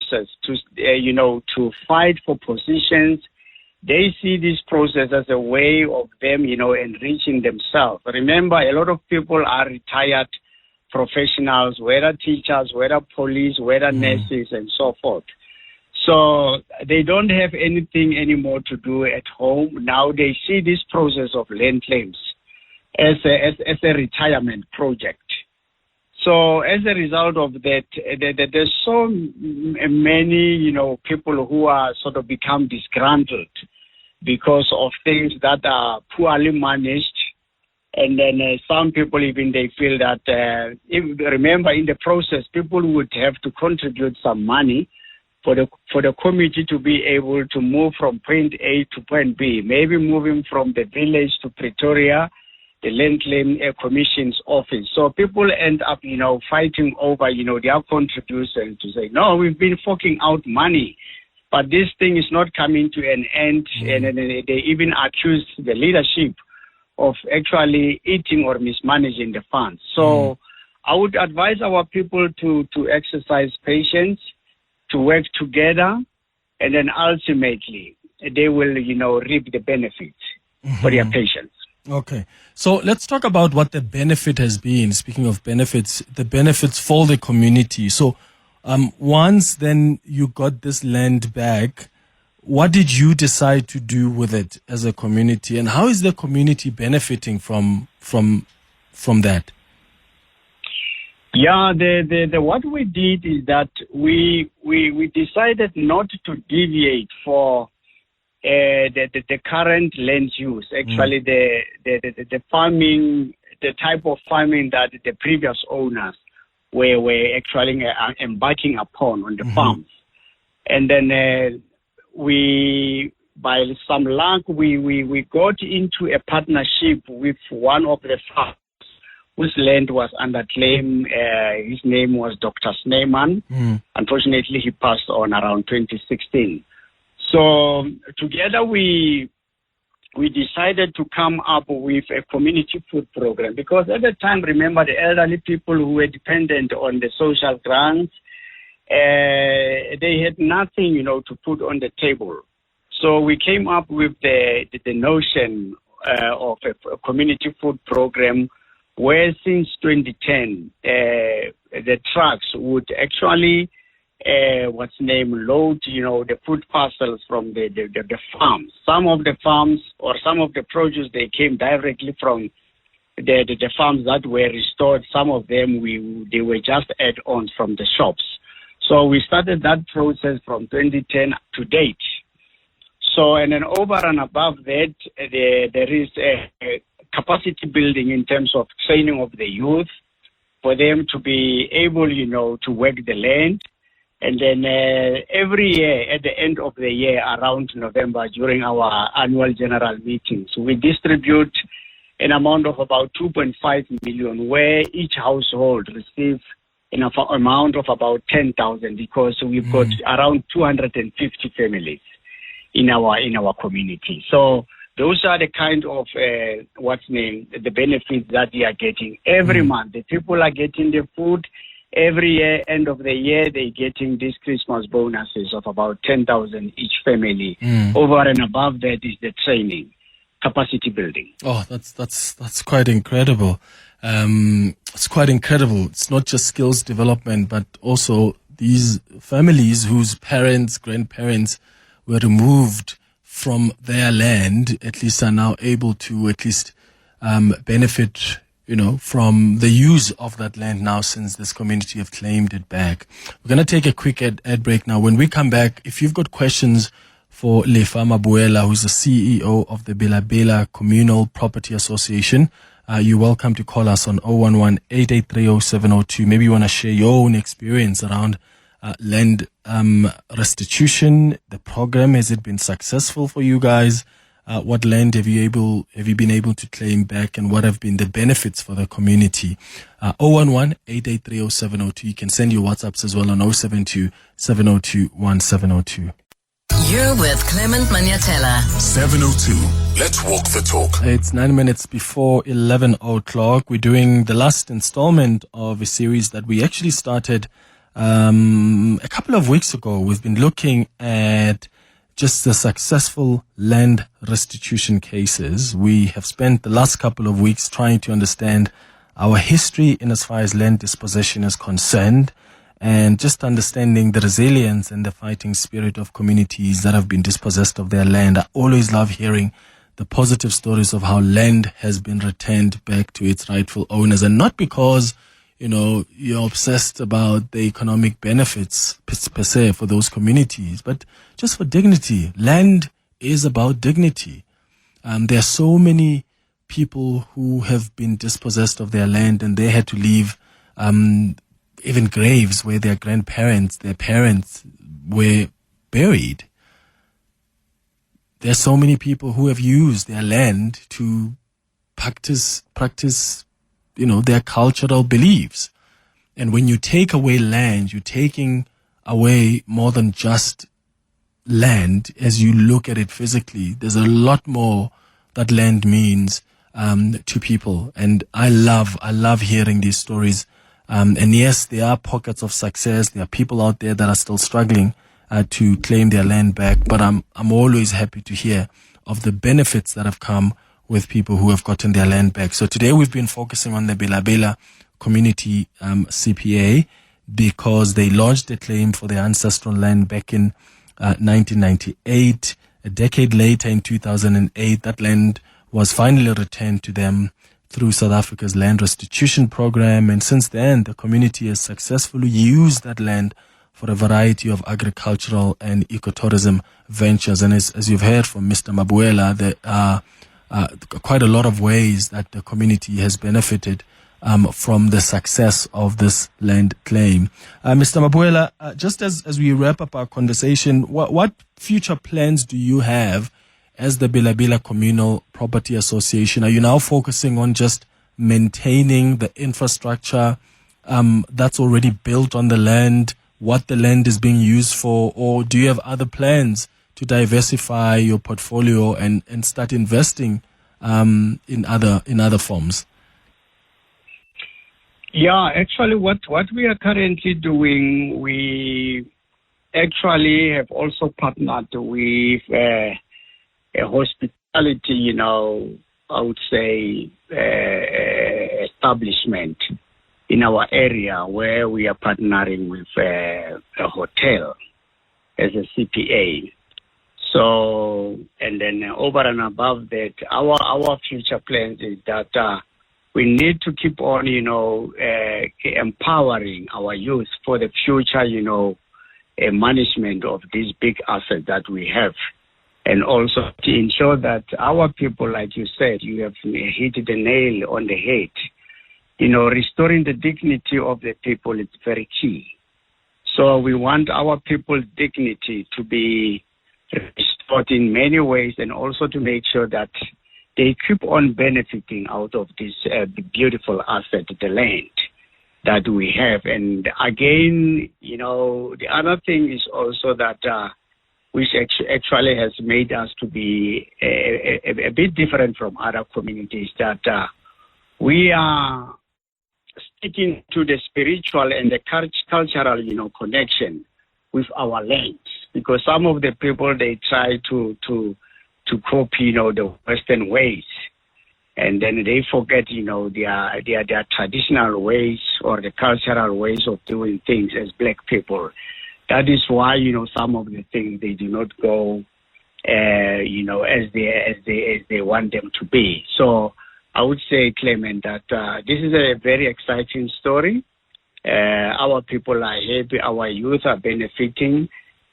process to fight for positions. They see this process as a way of them, enriching themselves. Remember, a lot of people are retired professionals, whether teachers, whether police, whether nurses, and so forth. So they don't have anything anymore to do at home. Now they see this process of land claims as a retirement project. So as a result of that, there's so many, people who are sort of become disgruntled because of things that are poorly managed. And then some people even, they feel that, remember, in the process, people would have to contribute some money for the committee to be able to move from point A to point B, maybe moving from the village to Pretoria, the Land Claim Commission's office. So people end up, fighting over, their contribution to say, no, we've been forking out money, but this thing is not coming to an end. And then they even accuse the leadership of actually eating or mismanaging the funds. So I would advise our people to exercise patience, to work together, and then ultimately they will, reap the benefits for their patients. Okay. So let's talk about what the benefit has been. Speaking of benefits, the benefits for the community. So once then you got this land back, what did you decide to do with it as a community, and how is the community benefiting from that? Yeah, the what we did is that we decided not to deviate for the current land use. Actually, the farming, the type of farming that the previous owners were actually embarking upon on the farms, and then by some luck, we got into a partnership with one of the farms whose land was under claim. His name was Dr. Snyman. Unfortunately, he passed on around 2016. So together we decided to come up with a community food program, because at the time, remember, the elderly people who were dependent on the social grants, they had nothing, to put on the table. So we came up with the notion of a community food program where since 2010, the trucks would actually, load, the food parcels from the farms. Some of the farms or some of the produce, they came directly from the farms that were restored. Some of them, they were just add-ons from the shops. So we started that process from 2010 to date. So, and then over and above that, there is a capacity building in terms of training of the youth for them to be able, to work the land. And then every year, at the end of the year, around November, during our annual general meetings, we distribute an amount of about 2.5 million, where each household receives an amount of about 10,000, because we've got around 250 families in our community. So those are the kind of the benefits that they are getting every month. The people are getting the food. Every year, end of the year, they're getting these Christmas bonuses of about 10,000 each family. Over and above that is the training, capacity building. Oh, that's quite incredible. It's quite incredible. It's not just skills development, but also these families whose parents, grandparents were removed from their land, at least are now able to at least benefit, from the use of that land now, since this community have claimed it back. We're going to take a quick ad break now. When we come back, if you've got questions for Lefa Mabuela, who's the CEO of the Bela-Bela Communal Property Association, you're welcome to call us on 011-883-0702. Maybe you want to share your own experience around land restitution, the program. Has it been successful for you guys? What land have you been able to claim back, and what have been the benefits for the community? 011-883-0702. You can send your WhatsApps as well on 072-702-1702. You're with Clement Manyathela. 702. Let's walk the talk. It's 9 minutes before 11 o'clock. We're doing the last installment of a series that we actually started A couple of weeks ago, we've been looking at just the successful land restitution cases. We have spent the last couple of weeks trying to understand our history in as far as land dispossession is concerned, and just understanding the resilience and the fighting spirit of communities that have been dispossessed of their land. I always love hearing the positive stories of how land has been returned back to its rightful owners, and not because, you're obsessed about the economic benefits per se for those communities, but just for dignity. Land is about dignity. There are so many people who have been dispossessed of their land, and they had to leave even graves where their grandparents, their parents were buried. There are so many people who have used their land to practice, their cultural beliefs. And when you take away land, you're taking away more than just land. As you look at it physically, there's a lot more that land means to people. And I love hearing these stories. And yes, there are pockets of success. There are people out there that are still struggling to claim their land back. But I'm always happy to hear of the benefits that have come with people who have gotten their land back. So today we've been focusing on the Bela-Bela Community CPA, because they lodged a claim for their ancestral land back in 1998. A decade later, in 2008, that land was finally returned to them through South Africa's land restitution program. And since then, the community has successfully used that land for a variety of agricultural and ecotourism ventures. And as you've heard from Mr. Mabuela, there are quite a lot of ways that the community has benefited from the success of this land claim. Mr. Mabuela, just as we wrap up our conversation, what future plans do you have as the Bela-Bela Communal Property Association? Are you now focusing on just maintaining the infrastructure that's already built on the land, what the land is being used for, or do you have other plans to diversify your portfolio and start investing in other forms? Yeah, actually what we are currently doing, we actually have also partnered with a hospitality, I would say, establishment in our area, where we are partnering with a hotel as a CPA. So, and then over and above that, our future plans is that we need to keep on, empowering our youth for the future, management of these big assets that we have. And also to ensure that our people, like you said, you have hit the nail on the head. Restoring the dignity of the people is very key. So we want our people's dignity to be restored in many ways, and also to make sure that they keep on benefiting out of this beautiful asset, the land that we have. And again, the other thing is also that which actually has made us to be a bit different from other communities, that we are sticking to the spiritual and the cultural, connection with our land. Because some of the people, they try to copy, the Western ways, and then they forget, their traditional ways or the cultural ways of doing things as black people. That is why, some of the things they do not go, as they want them to be. So I would say, Clement, that this is a very exciting story. Our people are happy, our youth are benefiting,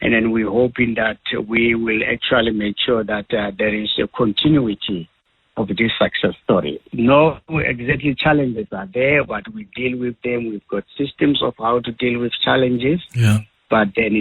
and then we're hoping that we will actually make sure that there is a continuity of this success story. No exactly challenges are there, but we deal with them. We've got systems of how to deal with challenges. Yeah. But then,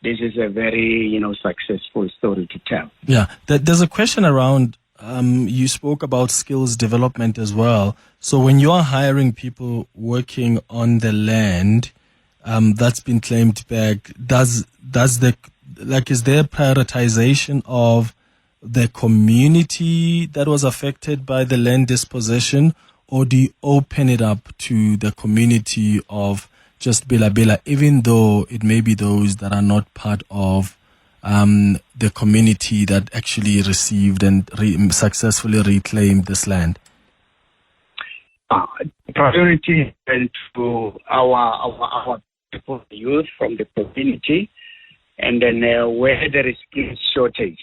this is a very, successful story to tell. Yeah. There's a question around, you spoke about skills development as well. So when you are hiring people working on the land that's been claimed back, is there prioritization of the community that was affected by the land dispossession, or do you open it up to the community of just Bela-Bela, even though it may be those that are not part of the community that actually received and successfully reclaimed this land? Priority is to our people, youth from the community, and then where there is skill shortage,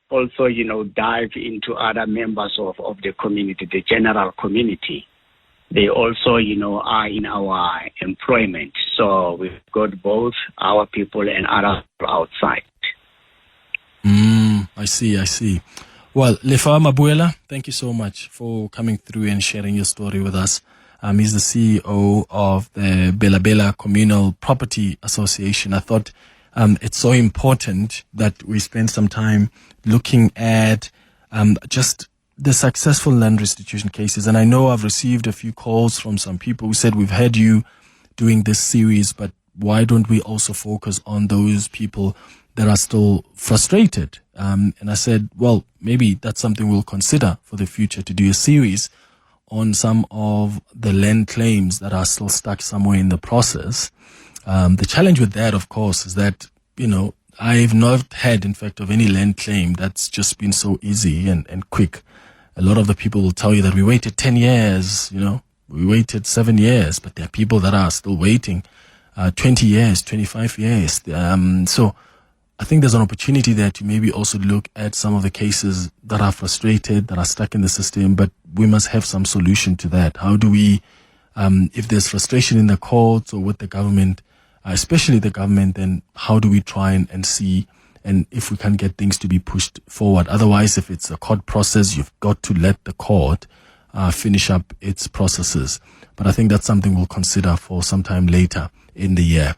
also, dive into other members of the community, the general community. They also, are in our employment. So we've got both our people and other people outside. I see. Well, Lefa Mabuela, thank you so much for coming through and sharing your story with us. He's the CEO of the Bela-Bela Communal Property Association. I thought it's so important that we spend some time looking at just the successful land restitution cases. And I know I've received a few calls from some people who said, we've had you doing this series, but why don't we also focus on those people that are still frustrated? And I said, well, maybe that's something we'll consider for the future, to do a series on some of the land claims that are still stuck somewhere in the process. The challenge with that, of course, is that, I've not had, in fact, of any land claim that's just been so easy and quick. A lot of the people will tell you that we waited 10 years, we waited 7 years, but there are people that are still waiting 20 years, 25 years. So I think there's an opportunity there to maybe also look at some of the cases that are frustrated, that are stuck in the system, but we must have some solution to that. How do we, if there's frustration in the courts or with the government, especially the government, then how do we try and see and if we can get things to be pushed forward? Otherwise, if it's a court process, you've got to let the court finish up its processes. But I think that's something we'll consider for some time later in the year.